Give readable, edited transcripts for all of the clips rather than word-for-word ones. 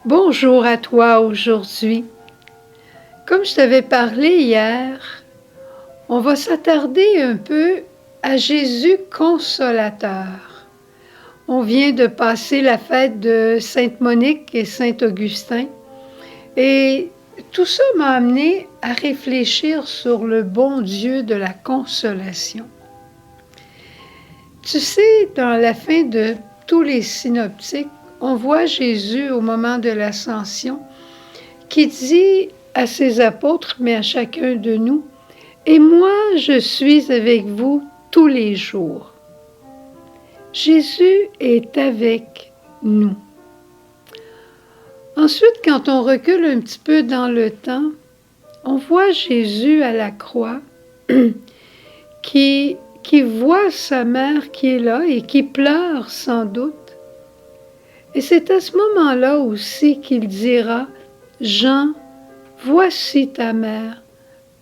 Bonjour à toi aujourd'hui. Comme je t'avais parlé hier, on va s'attarder un peu à Jésus consolateur. On vient de passer la fête de Sainte Monique et Saint Augustin et tout ça m'a amené à réfléchir sur le bon Dieu de la consolation. Tu sais, dans la fin de tous les synoptiques, on voit Jésus au moment de l'ascension qui dit à ses apôtres, mais à chacun de nous, « Et moi, je suis avec vous tous les jours. » Jésus est avec nous. Ensuite, quand on recule un petit peu dans le temps, on voit Jésus à la croix qui voit sa mère qui est là et qui pleure sans doute. Et c'est à ce moment-là aussi qu'il dira, « Jean, voici ta mère,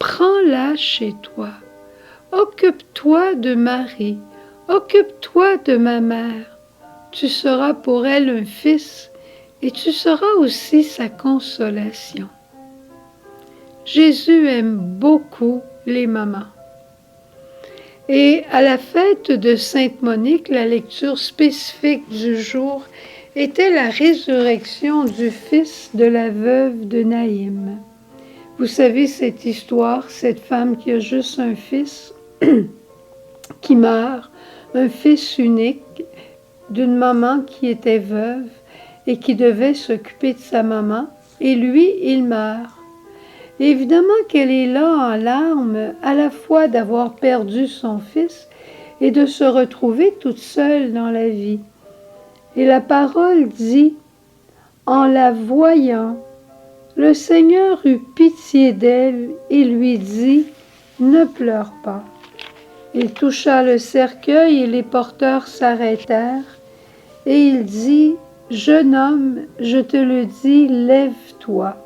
prends-la chez toi. Occupe-toi de Marie, occupe-toi de ma mère. Tu seras pour elle un fils et tu seras aussi sa consolation. » Jésus aime beaucoup les mamans. Et à la fête de Sainte Monique, la lecture spécifique du jour était la résurrection du fils de la veuve de Naïm. Vous savez cette histoire, cette femme qui a juste un fils qui meurt, un fils unique d'une maman qui était veuve et qui devait s'occuper de sa maman, et lui, il meurt. Et évidemment qu'elle est là en larmes, à la fois d'avoir perdu son fils et de se retrouver toute seule dans la vie. Et la parole dit, en la voyant, le Seigneur eut pitié d'elle et lui dit, « Ne pleure pas. » Il toucha le cercueil et les porteurs s'arrêtèrent. Et il dit, « Jeune homme, je te le dis, lève-toi. »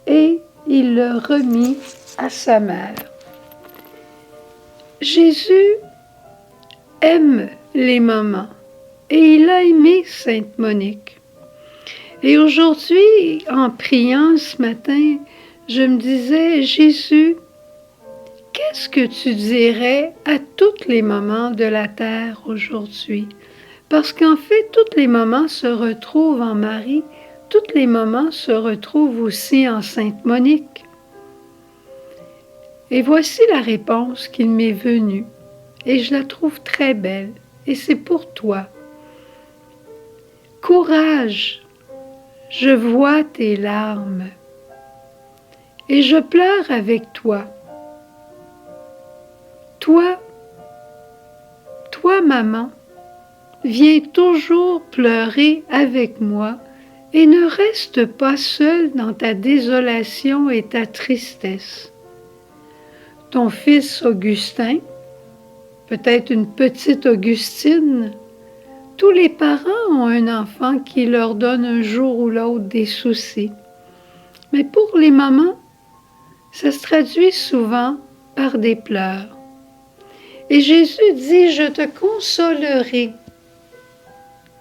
Et il le remit à sa mère. Jésus aime les mamans et il a aimé Sainte Monique. Et aujourd'hui, en priant ce matin, je me disais, Jésus, qu'est-ce que tu dirais à toutes les mamans de la terre aujourd'hui? Parce qu'en fait, toutes les mamans se retrouvent en Marie, toutes les mamans se retrouvent aussi en Sainte Monique. Et voici la réponse qui m'est venue, et je la trouve très belle, et c'est pour toi. Courage! Je vois tes larmes et je pleure avec toi. Toi, maman, viens toujours pleurer avec moi et ne reste pas seule dans ta désolation et ta tristesse. Ton fils Augustin, peut-être une petite Augustine, tous les parents ont un enfant qui leur donne un jour ou l'autre des soucis. Mais pour les mamans, ça se traduit souvent par des pleurs. Et Jésus dit, je te consolerai.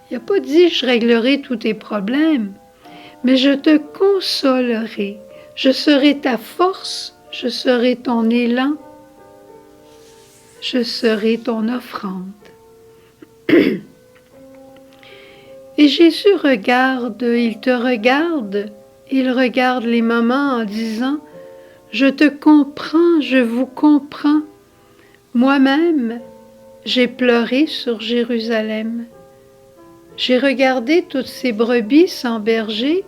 Il n'a pas dit, je réglerai tous tes problèmes, mais je te consolerai. Je serai ta force, je serai ton élan, je serai ton offrande. Et Jésus il te regarde, il regarde les mamans en disant, « Je te comprends, je vous comprends. Moi-même, j'ai pleuré sur Jérusalem. J'ai regardé toutes ces brebis sans berger,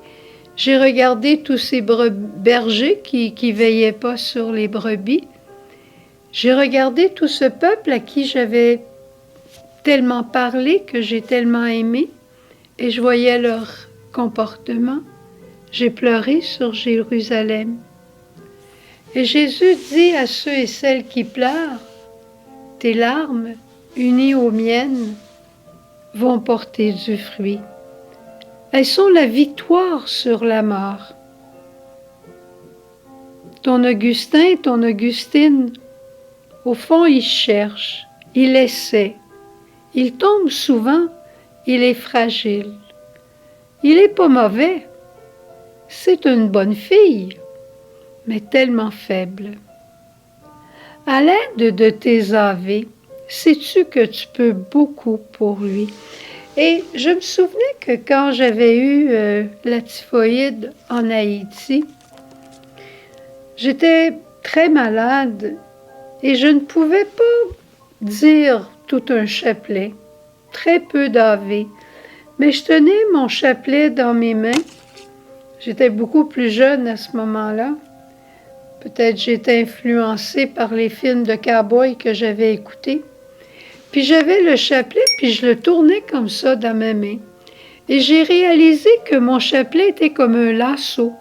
j'ai regardé tous ces bergers qui veillaient pas sur les brebis. J'ai regardé tout ce peuple à qui j'avais tellement parlé, que j'ai tellement aimé. Et je voyais leur comportement. J'ai pleuré sur Jérusalem. » Et Jésus dit à ceux et celles qui pleurent, « Tes larmes, unies aux miennes, vont porter du fruit. Elles sont la victoire sur la mort. » Ton Augustin, ton Augustine, au fond, il cherche, il essaie. Il tombe souvent, il est fragile. Il n'est pas mauvais. C'est une bonne fille, mais tellement faible. À l'aide de tes AV, sais-tu que tu peux beaucoup pour lui? Et je me souvenais que quand j'avais eu la typhoïde en Haïti, j'étais très malade et je ne pouvais pas dire tout un chapelet, très peu d'AV. Mais je tenais mon chapelet dans mes mains. J'étais beaucoup plus jeune à ce moment-là. Peut-être j'étais influencée par les films de cow-boys que j'avais écoutés. Puis j'avais le chapelet, puis je le tournais comme ça dans ma main. Et j'ai réalisé que mon chapelet était comme un lasso.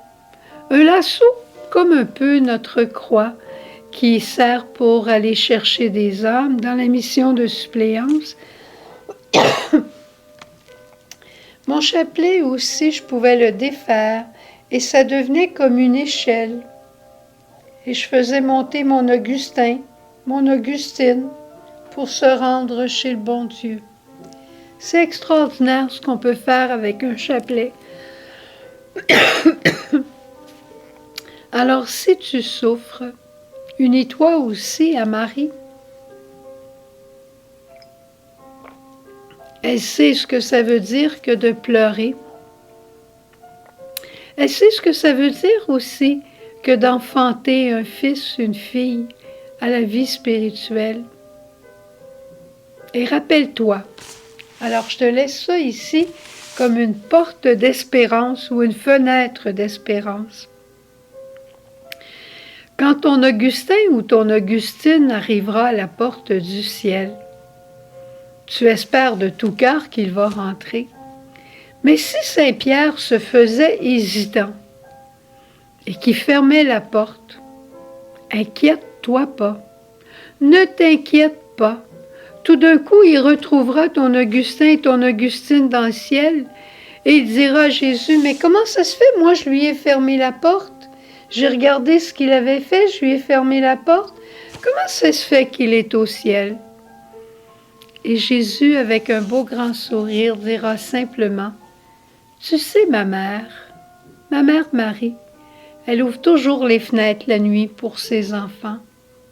Un lasso comme un peu notre croix qui sert pour aller chercher des âmes dans la mission de suppléance. Mon chapelet aussi, je pouvais le défaire et ça devenait comme une échelle. Et je faisais monter mon Augustin, mon Augustine, pour se rendre chez le bon Dieu. C'est extraordinaire ce qu'on peut faire avec un chapelet. Alors si tu souffres, unis-toi aussi à Marie. Elle sait ce que ça veut dire que de pleurer. Elle sait ce que ça veut dire aussi que d'enfanter un fils, une fille à la vie spirituelle. Et rappelle-toi, alors je te laisse ça ici comme une porte d'espérance ou une fenêtre d'espérance. Quand ton Augustin ou ton Augustine arrivera à la porte du ciel, tu espères de tout cœur qu'il va rentrer. Mais si Saint-Pierre se faisait hésitant et qu'il fermait la porte, inquiète-toi pas, ne t'inquiète pas. Tout d'un coup, il retrouvera ton Augustin et ton Augustine dans le ciel et il dira à Jésus, mais comment ça se fait? Moi, je lui ai fermé la porte. J'ai regardé ce qu'il avait fait, je lui ai fermé la porte. Comment ça se fait qu'il est au ciel? Et Jésus, avec un beau grand sourire, dira simplement, tu sais, ma mère Marie, elle ouvre toujours les fenêtres la nuit pour ses enfants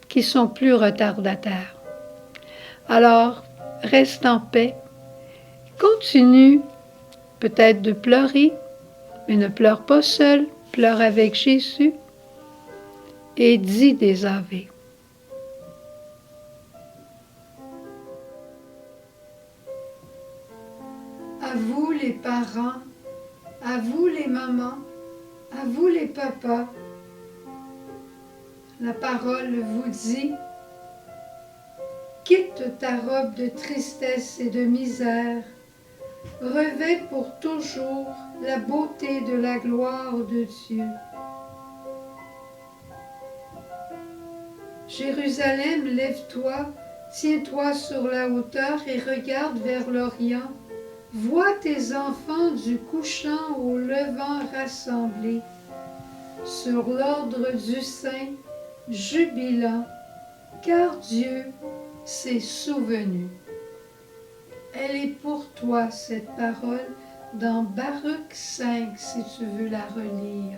qui sont plus retardataires. Alors, reste en paix, continue peut-être de pleurer, mais ne pleure pas seul, pleure avec Jésus et dis des Ave. À vous les parents, à vous les mamans, à vous les papas, la parole vous dit, quitte ta robe de tristesse et de misère, revêt pour toujours la beauté de la gloire de Dieu. Jérusalem, lève-toi, tiens-toi sur la hauteur et regarde vers l'Orient. Vois tes enfants du couchant au levant rassemblés, sur l'ordre du Saint, jubilant, car Dieu s'est souvenu. Elle est pour toi, cette parole, dans Baruch 5, si tu veux la relire.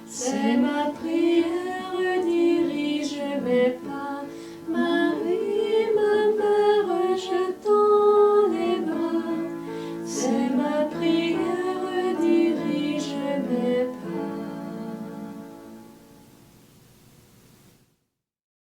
C'est ma prière.